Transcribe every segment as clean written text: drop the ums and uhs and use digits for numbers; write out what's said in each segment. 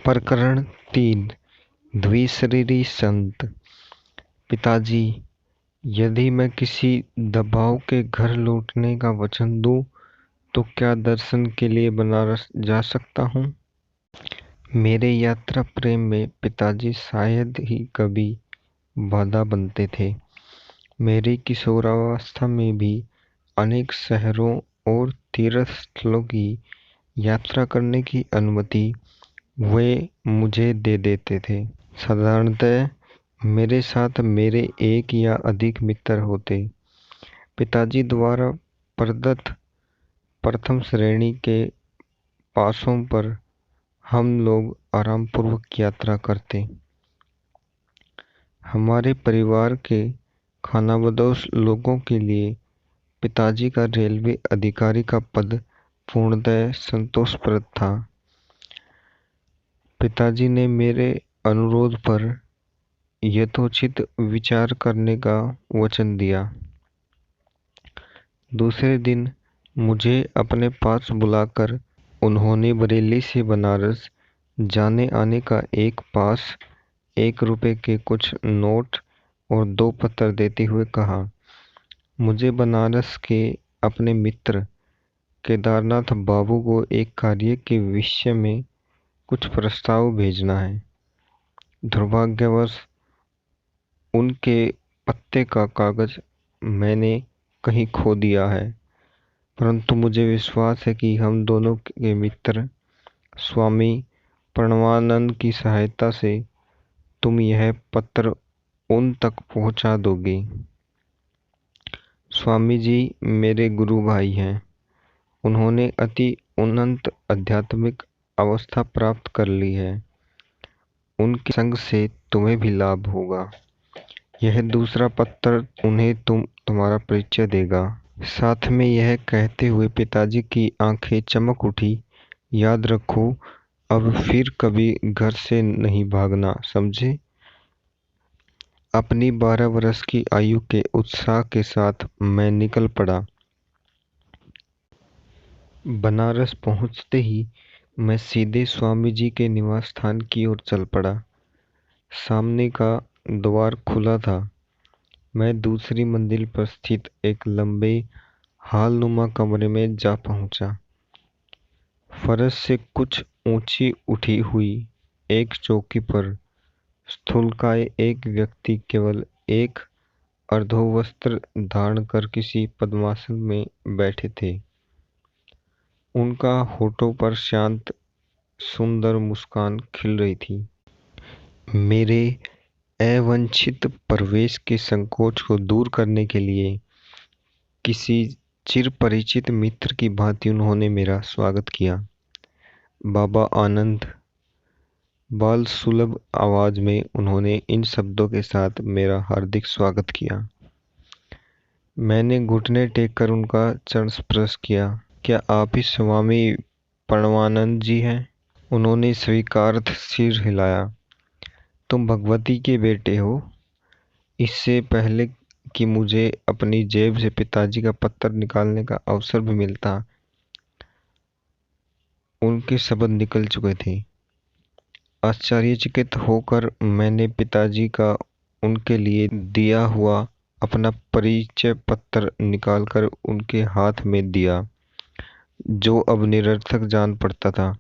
प्रकरण 3। द्विशरीरी संत। पिताजी, यदि मैं किसी दबाव के घर लौटने का वचन दूं तो क्या दर्शन के लिए बनारस जा सकता हूं? मेरे यात्रा प्रेम में पिताजी शायद ही कभी बाधा बनते थे। मेरी किशोरावस्था में भी अनेक शहरों और तीर्थ स्थलों की यात्रा करने की अनुमति वे मुझे दे देते थे। साधारणतः मेरे साथ मेरे एक या अधिक मित्र होते। पिताजी द्वारा प्रदत्त प्रथम श्रेणी के पासों पर हम लोग आरामपूर्वक यात्रा करते। हमारे परिवार के खानाबदोश लोगों के लिए पिताजी का रेलवे अधिकारी का पद पूर्णतः संतोषप्रद था। पिताजी ने मेरे अनुरोध पर यथोचित विचार करने का वचन दिया। दूसरे दिन मुझे अपने पास बुलाकर उन्होंने बरेली से बनारस जाने आने का एक पास, 1 रुपये के कुछ नोट और 2 पत्र देते हुए कहा, मुझे बनारस के अपने मित्र केदारनाथ बाबू को एक कार्य के विषय में कुछ प्रस्ताव भेजना है। दुर्भाग्यवश उनके पत्ते का कागज मैंने कहीं खो दिया है, परंतु मुझे विश्वास है कि हम दोनों के मित्र स्वामी प्रणवानंद की सहायता से तुम यह पत्र उन तक पहुंचा दोगे। स्वामी जी मेरे गुरु भाई हैं। उन्होंने अति उन्नत आध्यात्मिक अवस्था प्राप्त कर ली है। उनके संग से तुम्हें भी लाभ होगा। यह दूसरा पत्र उन्हें तुम्हारा परिचय देगा। साथ में यह कहते हुए पिताजी की आंखें चमक उठी, याद रखो, अब फिर कभी घर से नहीं भागना, समझे? अपनी 12 वर्ष की आयु के उत्साह के साथ मैं निकल पड़ा। बनारस पहुंचते ही मैं सीधे स्वामी जी के निवास स्थान की ओर चल पड़ा। सामने का द्वार खुला था। मैं दूसरी मंजिल पर स्थित एक लंबे हालनुमा कमरे में जा पहुंचा। फर्श से कुछ ऊंची उठी हुई एक चौकी पर स्थूलकाय एक व्यक्ति केवल एक अर्धोवस्त्र धारण कर किसी पद्मासन में बैठे थे। उनका होठों पर शांत सुंदर मुस्कान खिल रही थी। मेरे अवांछित प्रवेश के संकोच को दूर करने के लिए किसी चिर परिचित मित्र की भांति उन्होंने मेरा स्वागत किया। बाबा आनंद, बाल सुलभ आवाज में उन्होंने इन शब्दों के साथ मेरा हार्दिक स्वागत किया। मैंने घुटने टेक कर उनका चरण स्पर्श किया। क्या आप ही स्वामी प्रणवानंद जी हैं? उन्होंने स्वीकारार्थ सिर हिलाया। तुम भगवती के बेटे हो? इससे पहले कि मुझे अपनी जेब से पिताजी का पत्र निकालने का अवसर भी मिलता, उनके शब्द निकल चुके थे। आश्चर्यचकित होकर मैंने पिताजी का उनके लिए दिया हुआ अपना परिचय पत्र निकालकर उनके हाथ में दिया, जो अब निरर्थक जान पड़ता था।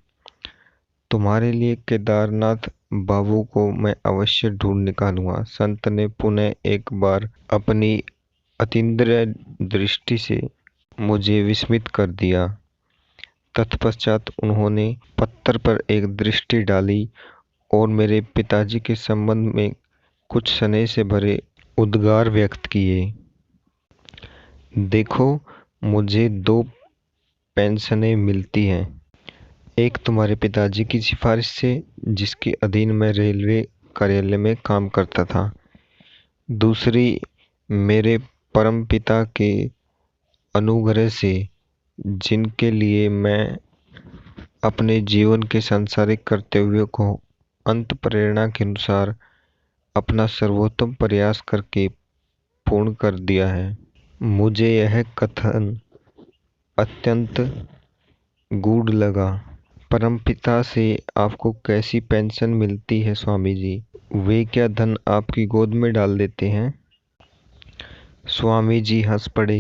तुम्हारे लिए केदारनाथ बाबू को मैं अवश्य ढूंढ निकालूंगा। संत ने पुनः एक बार अपनी अतीन्द्रिय दृष्टि से मुझे विस्मित कर दिया। तत्पश्चात उन्होंने पत्र पर एक दृष्टि डाली और मेरे पिताजी के संबंध में कुछ स्नेह से भरे उद्गार व्यक्त किए। देखो, मुझे 2 पेंशनें मिलती हैं। एक तुम्हारे पिताजी की सिफारिश से, जिसके अधीन मैं रेलवे कार्यालय में काम करता था। दूसरी मेरे परमपिता के अनुग्रह से, जिनके लिए मैं अपने जीवन के सांसारिक कर्तव्यों को अंत प्रेरणा के अनुसार अपना सर्वोत्तम प्रयास करके पूर्ण कर दिया है। मुझे यह कथन अत्यंत गूढ़ लगा, परमपिता से आपको कैसी पेंशन मिलती है स्वामी जी? वे क्या धन आपकी गोद में डाल देते हैं? स्वामी जी हंस पड़े।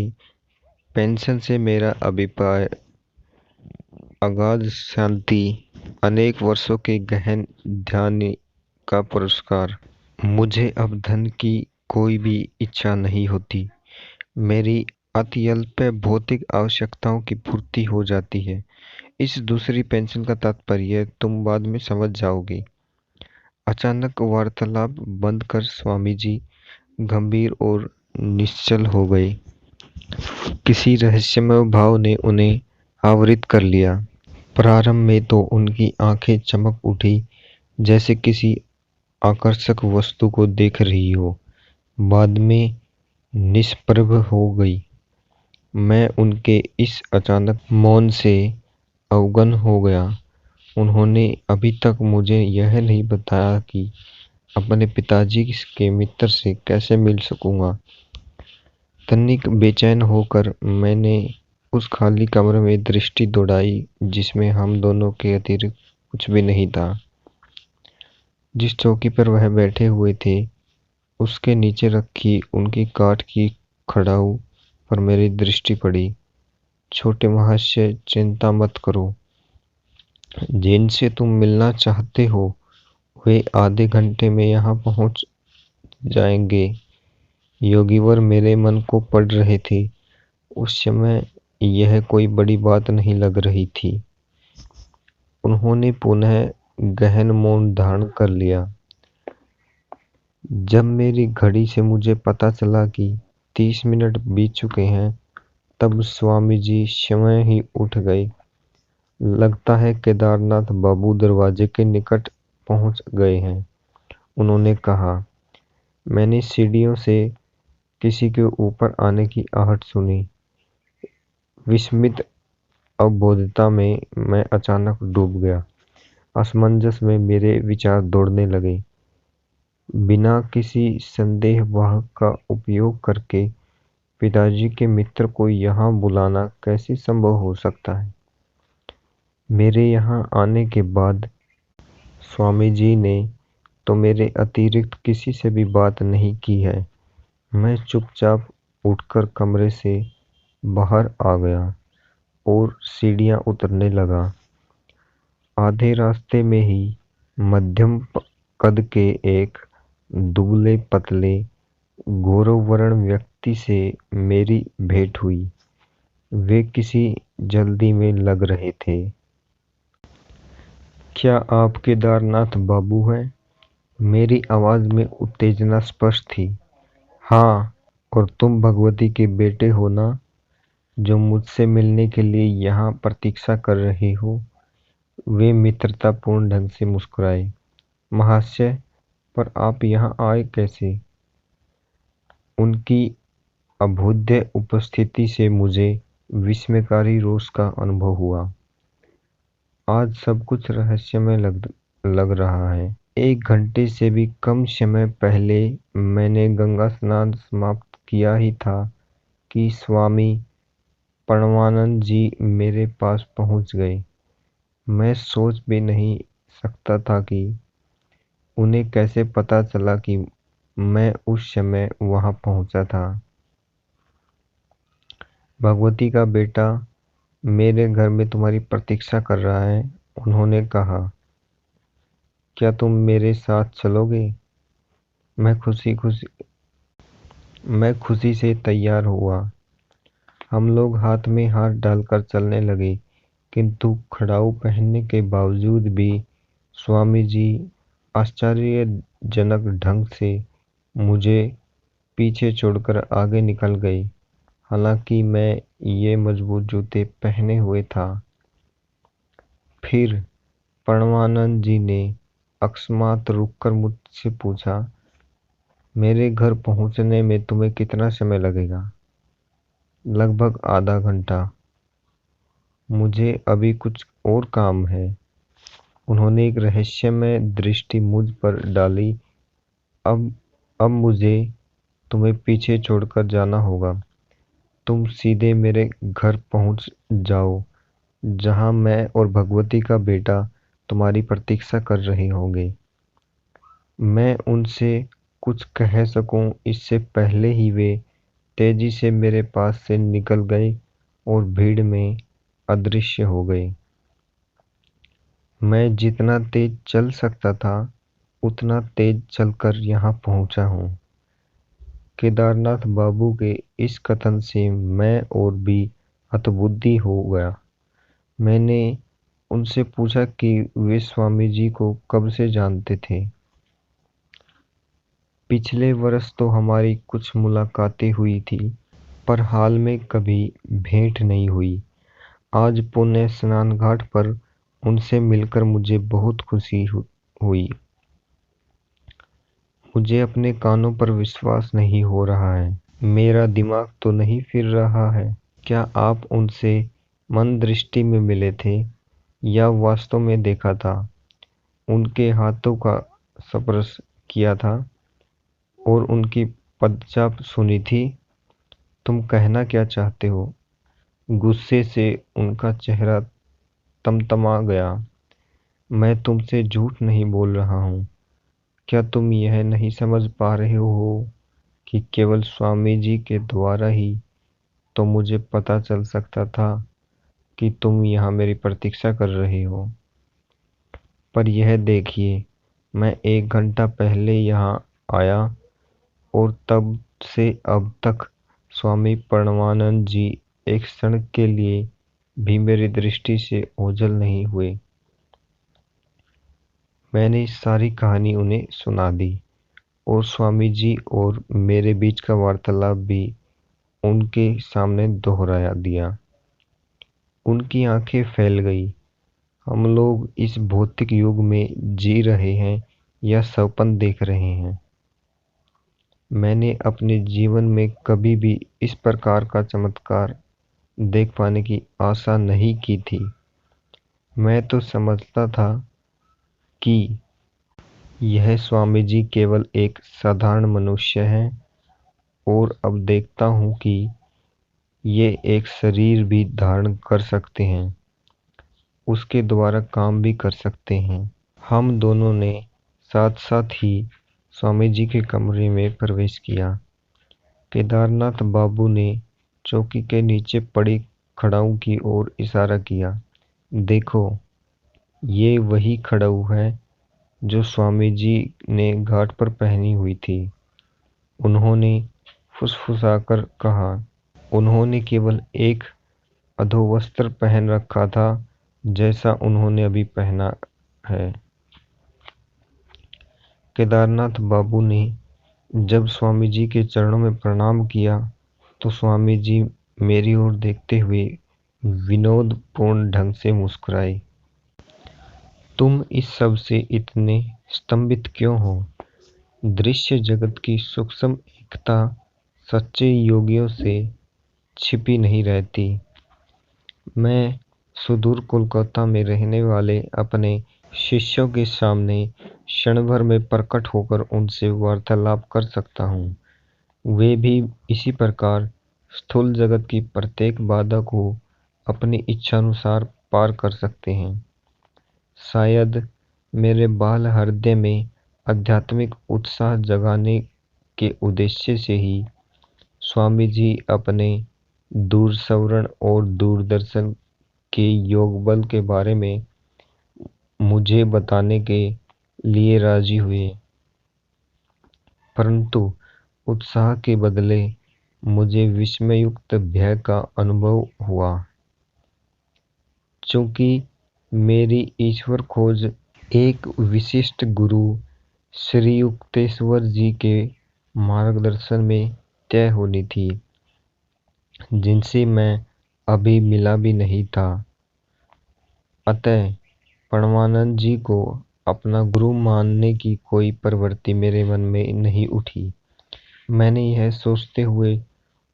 पेंशन से मेरा अभिप्राय अगाध शांति, अनेक वर्षों के गहन ध्यान का पुरस्कार। मुझे अब धन की कोई भी इच्छा नहीं होती। मेरी अति अल्प भौतिक आवश्यकताओं की पूर्ति हो जाती है। इस दूसरी पेंशन का तात्पर्य तुम बाद में समझ जाओगे। अचानक वार्तालाप बंद कर स्वामी जी गंभीर और निश्चल हो गए। किसी रहस्यमय भाव ने उन्हें आवृत कर लिया। प्रारंभ में तो उनकी आंखें चमक उठी, जैसे किसी आकर्षक वस्तु को देख रही हो। बाद में निष्प्रभ हो गई। मैं उनके इस अचानक मौन से अवगत हो गया। उन्होंने अभी तक मुझे यह नहीं बताया कि अपने पिताजी के मित्र से कैसे मिल सकूंगा। तनिक बेचैन होकर मैंने उस खाली कमरे में दृष्टि दौड़ाई, जिसमें हम दोनों के अतिरिक्त कुछ भी नहीं था। जिस चौकी पर वह बैठे हुए थे, उसके नीचे रखी उनकी काठ की खड़ाऊ पर मेरी दृष्टि पड़ी। छोटे महाशय, चिंता मत करो। जिनसे तुम मिलना चाहते हो वे आधे घंटे में यहाँ पहुँच जाएंगे। योगीवर मेरे मन को पढ़ रहे थे। उस समय यह कोई बड़ी बात नहीं लग रही थी। उन्होंने पुनः गहन मौन धारण कर लिया। जब मेरी घड़ी से मुझे पता चला कि 30 मिनट बीत चुके हैं, तब स्वामी जी स्वयं ही उठ गए। लगता है केदारनाथ बाबू दरवाजे के निकट पहुंच गए हैं, उन्होंने कहा। मैंने सीढ़ियों से किसी के ऊपर आने की आहट सुनी। विस्मित अवबोधता में मैं अचानक डूब गया। असमंजस में मेरे विचार दौड़ने लगे। बिना किसी संदेहवाहक का उपयोग करके पिताजी के मित्र को यहाँ बुलाना कैसे संभव हो सकता है? मेरे यहाँ आने के बाद स्वामी जी ने तो मेरे अतिरिक्त किसी से भी बात नहीं की है। मैं चुपचाप उठकर कमरे से बाहर आ गया और सीढ़ियाँ उतरने लगा। आधे रास्ते में ही मध्यम कद के एक दुबले पतले गौरवर्ण व्यक्ति से मेरी भेंट हुई। वे किसी जल्दी में लग रहे थे। क्या आप केदारनाथ बाबू हैं? मेरी आवाज में उत्तेजना स्पष्ट थी। हाँ, और तुम भगवती के बेटे हो ना, जो मुझसे मिलने के लिए यहाँ प्रतीक्षा कर रहे हो? वे मित्रतापूर्ण ढंग से मुस्कुराए। महाशय, पर आप यहाँ आए कैसे? उनकी अभूद्य उपस्थिति से मुझे विस्मयकारी रोष का अनुभव हुआ। आज सब कुछ रहस्यमय लग रहा है। 1 घंटे से भी कम समय पहले मैंने गंगा स्नान समाप्त किया ही था कि स्वामी परमानंद जी मेरे पास पहुंच गए। मैं सोच भी नहीं सकता था कि उन्हें कैसे पता चला कि मैं उस समय वहां पहुंचा था। भगवती का बेटा मेरे घर में तुम्हारी प्रतीक्षा कर रहा है, उन्होंने कहा। क्या तुम मेरे साथ चलोगे? मैं खुशी से तैयार हुआ। हम लोग हाथ में हाथ डालकर चलने लगे, किंतु खड़ाऊ पहनने के बावजूद भी स्वामी जी आश्चर्यजनक ढंग से मुझे पीछे छोड़कर आगे निकल गए। हालांकि मैं ये मजबूत जूते पहने हुए था। फिर परमानंद जी ने अकस्मात रुककर मुझसे पूछा, मेरे घर पहुंचने में तुम्हें कितना समय लगेगा? लगभग आधा घंटा। मुझे अभी कुछ और काम है। उन्होंने एक रहस्यमय दृष्टि मुझ पर डाली। अब मुझे तुम्हें पीछे छोड़कर जाना होगा। तुम सीधे मेरे घर पहुंच जाओ। जहां मैं और भगवती का बेटा तुम्हारी प्रतीक्षा कर रहे होंगे। मैं उनसे कुछ कह सकूं इससे पहले ही वे तेजी से मेरे पास से निकल गए और भीड़ में अदृश्य हो गए। मैं जितना तेज चल सकता था उतना तेज चलकर यहाँ पहुँचा हूँ। केदारनाथ बाबू के इस कथन से मैं और भी हतबुद्धि हो गया। मैंने उनसे पूछा कि वे स्वामी जी को कब से जानते थे। पिछले वर्ष तो हमारी कुछ मुलाकातें हुई थी, पर हाल में कभी भेंट नहीं हुई। आज पुण्य स्नान घाट पर उनसे मिलकर मुझे बहुत खुशी हुई। मुझे अपने कानों पर विश्वास नहीं हो रहा है। मेरा दिमाग तो नहीं फिर रहा है। क्या आप उनसे मन दृष्टि में मिले थे या वास्तव में देखा था, उनके हाथों का स्पर्श किया था और उनकी पदचाप सुनी थी? तुम कहना क्या चाहते हो? गुस्से से उनका चेहरा तमतमा गया। मैं तुमसे झूठ नहीं बोल रहा हूँ। क्या तुम यह नहीं समझ पा रहे हो कि केवल स्वामी जी के द्वारा ही तो मुझे पता चल सकता था कि तुम यहाँ मेरी प्रतीक्षा कर रहे हो। पर यह देखिए, मैं 1 घंटा पहले यहाँ आया और तब से अब तक स्वामी परमानंद जी एक क्षण के लिए भी मेरी दृष्टि से ओझल नहीं हुए। मैंने सारी कहानी उन्हें सुना दी और स्वामी जी और मेरे बीच का वार्तालाप भी उनके सामने दोहराया दिया। उनकी आंखें फैल गई। हम लोग इस भौतिक युग में जी रहे हैं या सपन देख रहे हैं? मैंने अपने जीवन में कभी भी इस प्रकार का चमत्कार देख पाने की आशा नहीं की थी। मैं तो समझता था कि यह स्वामी जी केवल एक साधारण मनुष्य हैं, और अब देखता हूँ कि ये एक शरीर भी धारण कर सकते हैं, उसके द्वारा काम भी कर सकते हैं। हम दोनों ने साथ साथ ही स्वामी जी के कमरे में प्रवेश किया। केदारनाथ बाबू ने चौकी के नीचे पड़ी खड़ाऊ की ओर इशारा किया। देखो, ये वही खड़ाऊ है जो स्वामी जी ने घाट पर पहनी हुई थी, उन्होंने फुसफुसाकर कहा। उन्होंने केवल एक अधोवस्त्र पहन रखा था, जैसा उन्होंने अभी पहना है। केदारनाथ बाबू ने जब स्वामी जी के चरणों में प्रणाम किया तो स्वामी जी मेरी ओर देखते हुए विनोदपूर्ण ढंग से मुस्कुराए। तुम इस सब से इतने स्तंभित क्यों हो? दृश्य जगत की सूक्ष्म एकता सच्चे योगियों से छिपी नहीं रहती। मैं सुदूर कोलकाता में रहने वाले अपने शिष्यों के सामने क्षण भर में प्रकट होकर उनसे वार्तालाप कर सकता हूँ। वे भी इसी प्रकार स्थूल जगत की प्रत्येक बाधा को अपनी इच्छानुसार पार कर सकते हैं। शायद मेरे बाल हृदय में आध्यात्मिक उत्साह जगाने के उद्देश्य से ही स्वामी जी अपने दूरश्रवण और दूरदर्शन के योग बल के बारे में मुझे बताने के लिए राजी हुए। परंतु उत्साह के बदले मुझे विस्मययुक्त भय का अनुभव हुआ, चूंकि मेरी ईश्वर खोज एक विशिष्ट गुरु श्री युक्तेश्वर जी के मार्गदर्शन में तय होनी थी, जिनसे मैं अभी मिला भी नहीं था। अतः परमानंद जी को अपना गुरु मानने की कोई प्रवृत्ति मेरे मन में नहीं उठी। मैंने यह सोचते हुए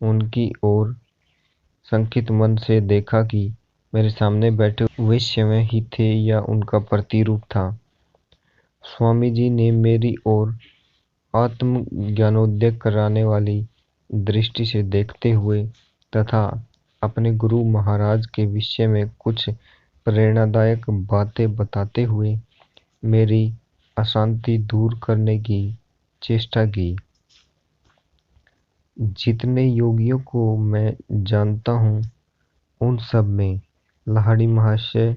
उनकी ओर शंकित मन से देखा कि मेरे सामने बैठे वे स्वयं ही थे या उनका प्रतिरूप था। स्वामी जी ने मेरी ओर आत्मज्ञानोदय कराने वाली दृष्टि से देखते हुए तथा अपने गुरु महाराज के विषय में कुछ प्रेरणादायक बातें बताते हुए मेरी अशांति दूर करने की चेष्टा की। जितने योगियों को मैं जानता हूँ, उन सब में लाहिड़ी महाशय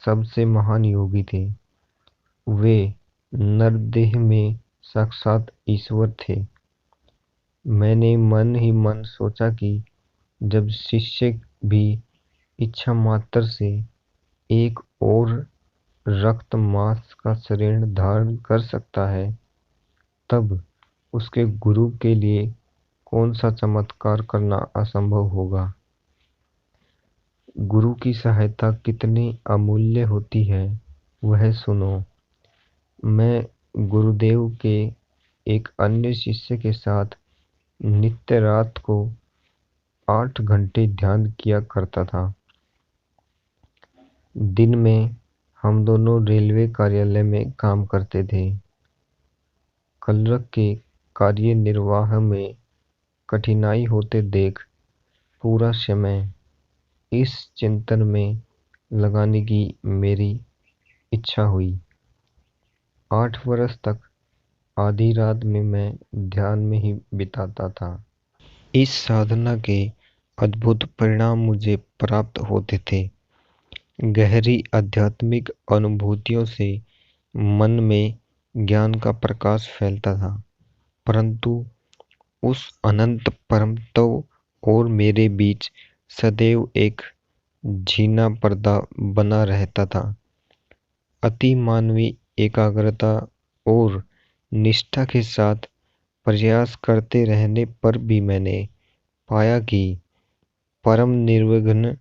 सबसे महान योगी थे। वे नरदेह में साक्षात ईश्वर थे। मैंने मन ही मन सोचा कि जब शिष्य भी इच्छा मात्र से एक और रक्त मांस का शरीर धारण कर सकता है, तब उसके गुरु के लिए कौन सा चमत्कार करना असंभव होगा। गुरु की सहायता कितनी अमूल्य होती है, वह सुनो। मैं गुरुदेव के एक अन्य शिष्य के साथ नित्य रात को 8 घंटे ध्यान किया करता था। दिन में हम दोनों रेलवे कार्यालय में काम करते थे। क्लर्क के कार्यनिर्वाह में कठिनाई होते देख पूरा समय इस चिंतन में लगाने की मेरी इच्छा हुई। 8 वर्ष तक आधी रात में मैं ध्यान में ही बिताता था। इस साधना के अद्भुत परिणाम मुझे प्राप्त होते थे। गहरी आध्यात्मिक अनुभूतियों से मन में ज्ञान का प्रकाश फैलता था, परंतु उस अनंत परम तत्व और मेरे बीच सदैव एक झीना पर्दा बना रहता था। अति मानवीय एकाग्रता और निष्ठा के साथ प्रयास करते रहने पर भी मैंने पाया कि परम निर्विघ्न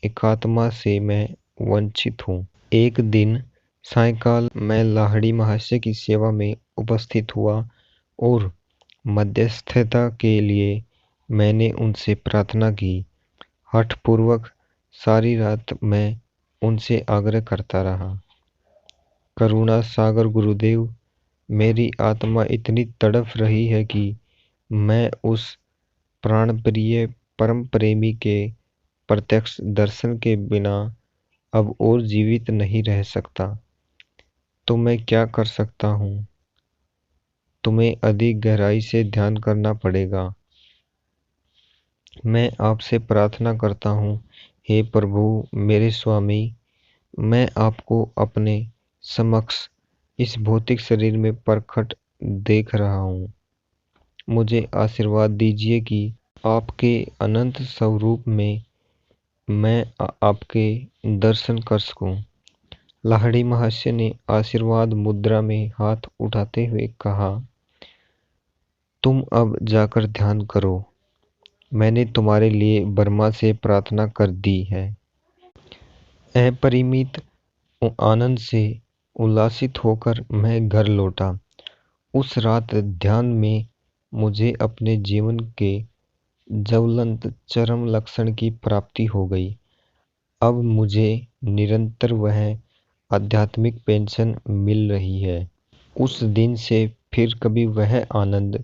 एकात्मा से मैं वंचित हूँ। एक दिन सायंकाल मैं लाहिड़ी महाशय की सेवा में उपस्थित हुआ और मध्यस्थता के लिए मैंने उनसे प्रार्थना की। हठपूर्वक सारी रात मैं उनसे आग्रह करता रहा। करुणा सागर गुरुदेव, मेरी आत्मा इतनी तड़प रही है कि मैं उस प्राणप्रिय परम प्रेमी के प्रत्यक्ष दर्शन के बिना अब और जीवित नहीं रह सकता। तो मैं क्या कर सकता हूँ? तुम्हें अधिक गहराई से ध्यान करना पड़ेगा। मैं आपसे प्रार्थना करता हूँ, हे प्रभु मेरे स्वामी, मैं आपको अपने समक्ष इस भौतिक शरीर में प्रकट देख रहा हूँ। मुझे आशीर्वाद दीजिए कि आपके अनंत स्वरूप में मैं आपके दर्शन कर सकूं। लाहिड़ी महाशय ने आशीर्वाद मुद्रा में हाथ उठाते हुए कहा, तुम अब जाकर ध्यान करो। मैंने तुम्हारे लिए ब्रह्मा से प्रार्थना कर दी है। अपरिमित आनंद से उल्लासित होकर मैं घर लौटा। उस रात ध्यान में मुझे अपने जीवन के ज्वलंत चरम लक्षण की प्राप्ति हो गई। अब मुझे निरंतर वह आध्यात्मिक पेंशन मिल रही है। उस दिन से फिर कभी वह आनंद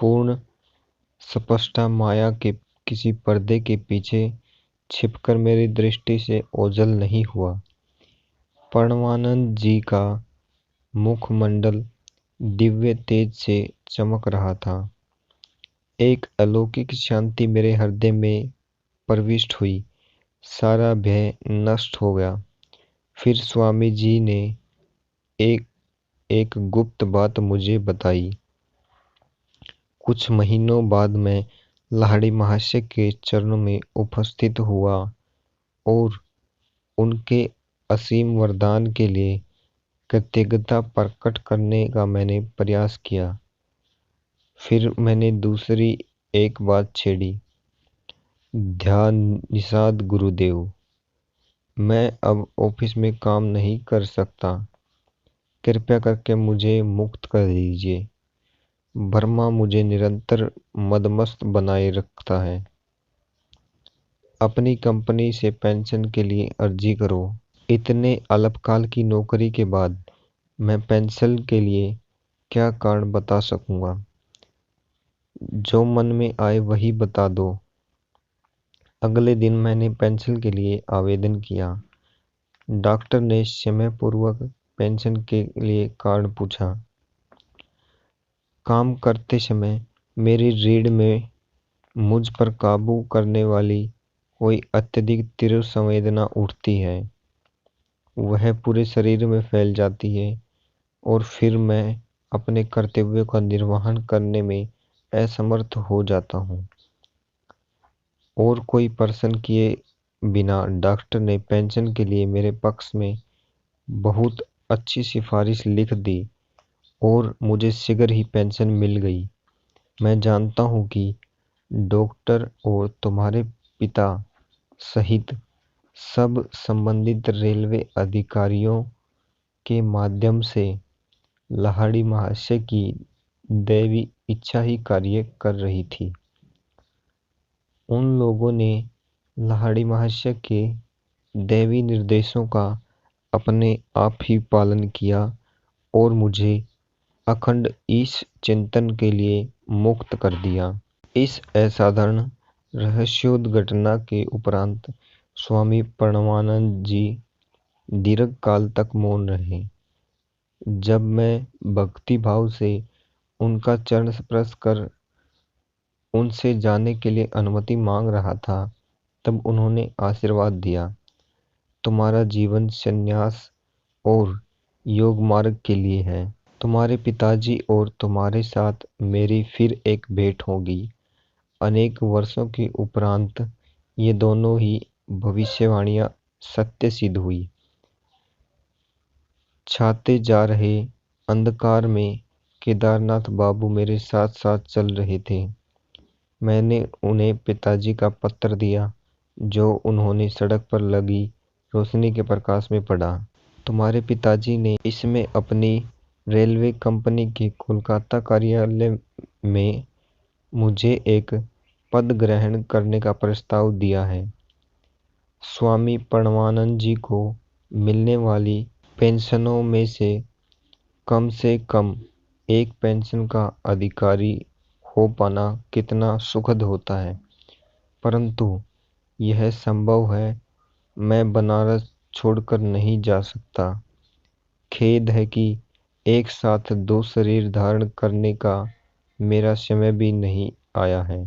पूर्ण स्पष्टता माया के किसी पर्दे के पीछे छिपकर मेरी दृष्टि से ओझल नहीं हुआ। परमानंद जी का मुखमंडल दिव्य तेज से चमक रहा था। एक अलौकिक शांति मेरे हृदय में प्रविष्ट हुई। सारा भय नष्ट हो गया। फिर स्वामी जी ने एक एक गुप्त बात मुझे बताई। कुछ महीनों बाद मैं लाहिड़ी महाशय के चरणों में उपस्थित हुआ और उनके असीम वरदान के लिए कृतज्ञता प्रकट करने का मैंने प्रयास किया। फिर मैंने दूसरी एक बात छेड़ी, ध्यान निषाद गुरुदेव, मैं अब ऑफिस में काम नहीं कर सकता। कृपया करके मुझे मुक्त कर दीजिए। ब्रह्मा मुझे निरंतर मदमस्त बनाए रखता है। अपनी कंपनी से पेंशन के लिए अर्जी करो। इतने अल्पकाल की नौकरी के बाद मैं पेंशन के लिए क्या कारण बता सकूंगा? जो मन में आए वही बता दो। अगले दिन मैंने पेंशन के लिए आवेदन किया। डॉक्टर ने समयपूर्वक पेंशन के लिए कार्ड पूछा। काम करते समय मेरी रीढ़ में मुझ पर काबू करने वाली कोई अत्यधिक तीव्र संवेदना उठती है। वह पूरे शरीर में फैल जाती है और फिर मैं अपने कर्तव्यों का निर्वहन करने में असमर्थ हो जाता हूँ। और कोई प्रश्न किए बिना डॉक्टर ने पेंशन के लिए मेरे पक्ष में बहुत अच्छी सिफारिश लिख दी और मुझे शीघ्र ही पेंशन मिल गई। मैं जानता हूँ कि डॉक्टर और तुम्हारे पिता सहित सब संबंधित रेलवे अधिकारियों के माध्यम से लाहिड़ी महाशय की दैवी इच्छा ही कार्य कर रही थी। उन लोगों ने लाहिड़ी महाशय के दैवी निर्देशों का अपने आप ही पालन किया और मुझे अखंड ईश चिंतन के लिए मुक्त कर दिया। इस असाधारण रहस्योद्ध घटना के उपरांत स्वामी परमानंद जी दीर्घ काल तक मौन रहे। जब मैं भक्ति भाव से उनका चरण स्पर्श कर उनसे जाने के लिए अनुमति मांग रहा था, तब उन्होंने आशीर्वाद दिया, तुम्हारा जीवन संन्यास और योग मार्ग के लिए है। तुम्हारे पिताजी और तुम्हारे साथ मेरी फिर एक भेंट होगी। अनेक वर्षों के उपरांत ये दोनों ही भविष्यवाणियां सत्य सिद्ध हुई। छाते जा रहे अंधकार में केदारनाथ बाबू मेरे साथ साथ चल रहे थे। मैंने उन्हें पिताजी का पत्र दिया, जो उन्होंने सड़क पर लगी रोशनी के प्रकाश में पढ़ा। तुम्हारे पिताजी ने इसमें अपनी रेलवे कंपनी के कोलकाता कार्यालय में मुझे एक पद ग्रहण करने का प्रस्ताव दिया है। स्वामी परमानंद जी को मिलने वाली पेंशनों में से कम एक पेंशन का अधिकारी हो पाना कितना सुखद होता है, परंतु यह संभव है। मैं बनारस छोड़कर नहीं जा सकता। खेद है कि एक साथ दो शरीर धारण करने का मेरा समय भी नहीं आया है।